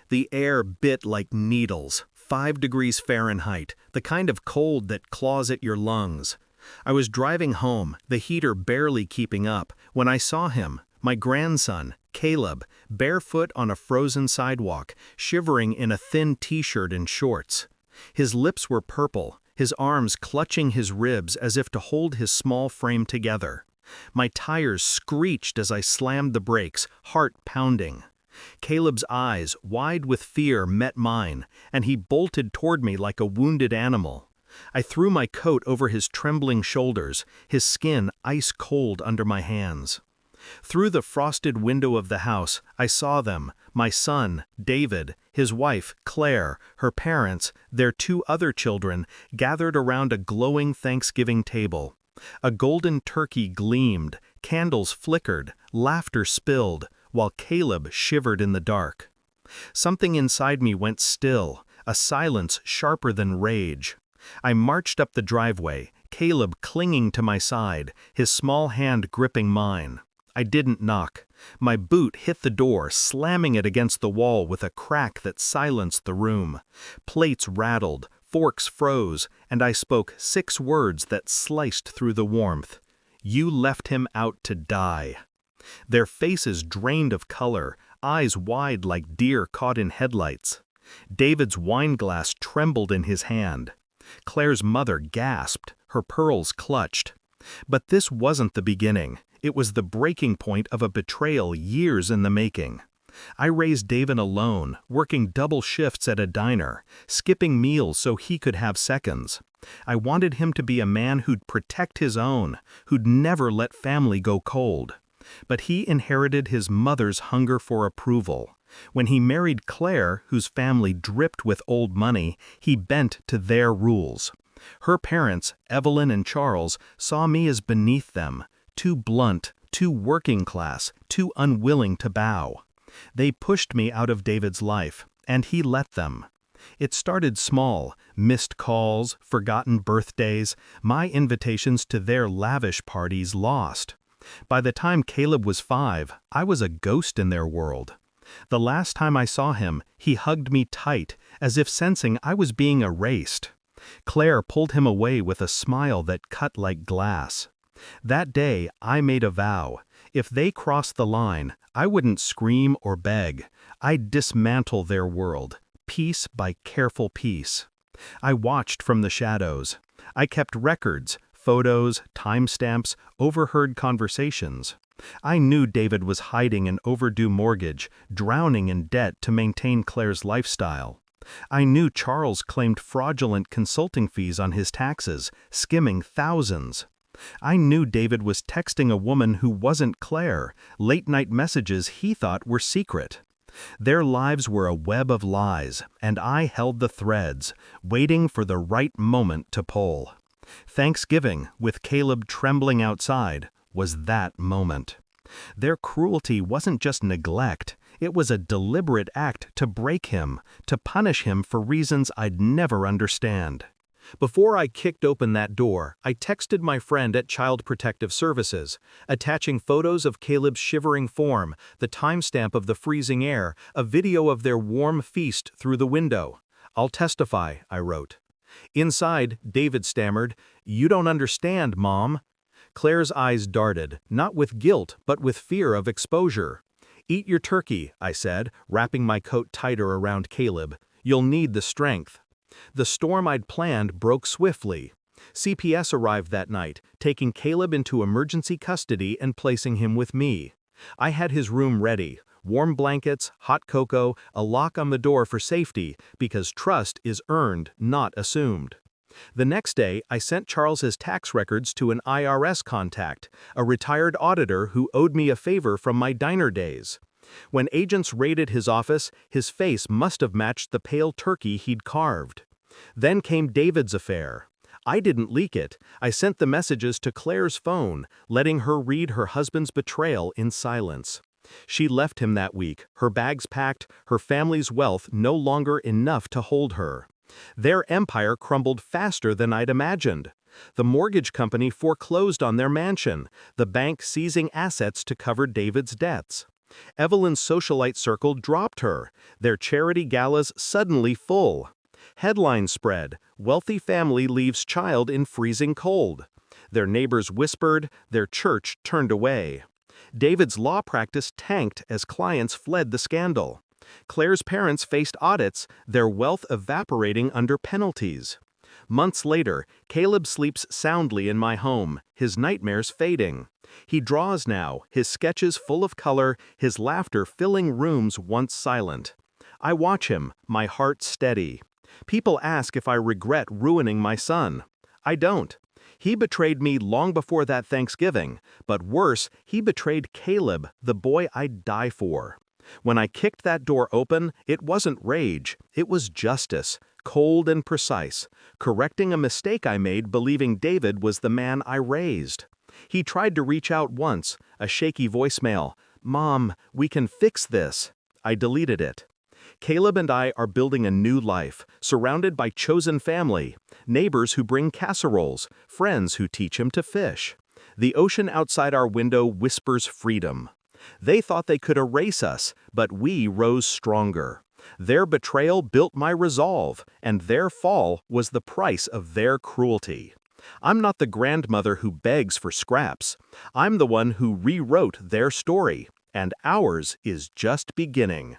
The air bit like needles, 5 degrees Fahrenheit, the kind of cold that claws at your lungs. I was driving home, the heater barely keeping up, when I saw him, my grandson, Caleb, barefoot on a frozen sidewalk, shivering in a thin t-shirt and shorts. His lips were purple, his arms clutching his ribs as if to hold his small frame together. My tires screeched as I slammed the brakes, heart pounding. Caleb's eyes, wide with fear, met mine, and he bolted toward me like a wounded animal. I threw my coat over his trembling shoulders, his skin ice cold under my hands. Through the frosted window of the house, I saw them, my son, David, his wife, Claire, her parents, their 2 other children, gathered around a glowing Thanksgiving table. A golden turkey gleamed, candles flickered, laughter spilled, while Caleb shivered in the dark. Something inside me went still, a silence sharper than rage. I marched up the driveway, Caleb clinging to my side, his small hand gripping mine. I didn't knock. My boot hit the door, slamming it against the wall with a crack that silenced the room. Plates rattled, forks froze, and I spoke 6 words that sliced through the warmth. "You left him out to die." Their faces drained of color, eyes wide like deer caught in headlights. David's wine glass trembled in his hand. Claire's mother gasped, her pearls clutched. But this wasn't the beginning. It was the breaking point of a betrayal years in the making. I raised David alone, working double shifts at a diner, skipping meals so he could have seconds. I wanted him to be a man who'd protect his own, who'd never let family go cold. But he inherited his mother's hunger for approval. When he married Claire, whose family dripped with old money, he bent to their rules. Her parents, Evelyn and Charles, saw me as beneath them, too blunt, too working class, too unwilling to bow. They pushed me out of David's life, and he let them. It started small, missed calls, forgotten birthdays, my invitations to their lavish parties lost. By the time Caleb was 5, I was a ghost in their world. The last time I saw him, he hugged me tight, as if sensing I was being erased. Claire pulled him away with a smile that cut like glass. That day, I made a vow. If they crossed the line, I wouldn't scream or beg. I'd dismantle their world, piece by careful piece. I watched from the shadows. I kept records, photos, timestamps, overheard conversations. I knew David was hiding an overdue mortgage, drowning in debt to maintain Claire's lifestyle. I knew Charles claimed fraudulent consulting fees on his taxes, skimming thousands. I knew David was texting a woman who wasn't Claire, late-night messages he thought were secret. Their lives were a web of lies, and I held the threads, waiting for the right moment to pull. Thanksgiving, with Caleb trembling outside, was that moment. Their cruelty wasn't just neglect, it was a deliberate act to break him, to punish him for reasons I'd never understand. Before I kicked open that door, I texted my friend at Child Protective Services, attaching photos of Caleb's shivering form, the timestamp of the freezing air, a video of their warm feast through the window. "I'll testify," I wrote. Inside, David stammered, "You don't understand, Mom." Claire's eyes darted, not with guilt, but with fear of exposure. "Eat your turkey," I said, wrapping my coat tighter around Caleb. "You'll need the strength." The storm I'd planned broke swiftly. CPS arrived that night, taking Caleb into emergency custody and placing him with me. I had his room ready, warm blankets, hot cocoa, a lock on the door for safety, because trust is earned, not assumed. The next day, I sent Charles his tax records to an IRS contact, a retired auditor who owed me a favor from my diner days. When agents raided his office, his face must have matched the pale turkey he'd carved. Then came David's affair. I didn't leak it. I sent the messages to Claire's phone, letting her read her husband's betrayal in silence. She left him that week, her bags packed, her family's wealth no longer enough to hold her. Their empire crumbled faster than I'd imagined. The mortgage company foreclosed on their mansion, the bank seizing assets to cover David's debts. Evelyn's socialite circle dropped her, their charity galas suddenly full. Headline spread, wealthy family leaves child in freezing cold. Their neighbors whispered, their church turned away. David's law practice tanked as clients fled the scandal. Claire's parents faced audits, their wealth evaporating under penalties. Months later, Caleb sleeps soundly in my home, his nightmares fading. He draws now, his sketches full of color, his laughter filling rooms once silent. I watch him, my heart steady. People ask if I regret ruining my son. I don't. He betrayed me long before that Thanksgiving, but worse, he betrayed Caleb, the boy I'd die for. When I kicked that door open, it wasn't rage, it was justice, cold and precise, correcting a mistake I made believing David was the man I raised. He tried to reach out once, a shaky voicemail, "Mom, we can fix this." I deleted it. Caleb and I are building a new life, surrounded by chosen family, neighbors who bring casseroles, friends who teach him to fish. The ocean outside our window whispers freedom. They thought they could erase us, but we rose stronger. Their betrayal built my resolve, and their fall was the price of their cruelty. I'm not the grandmother who begs for scraps. I'm the one who rewrote their story, and ours is just beginning.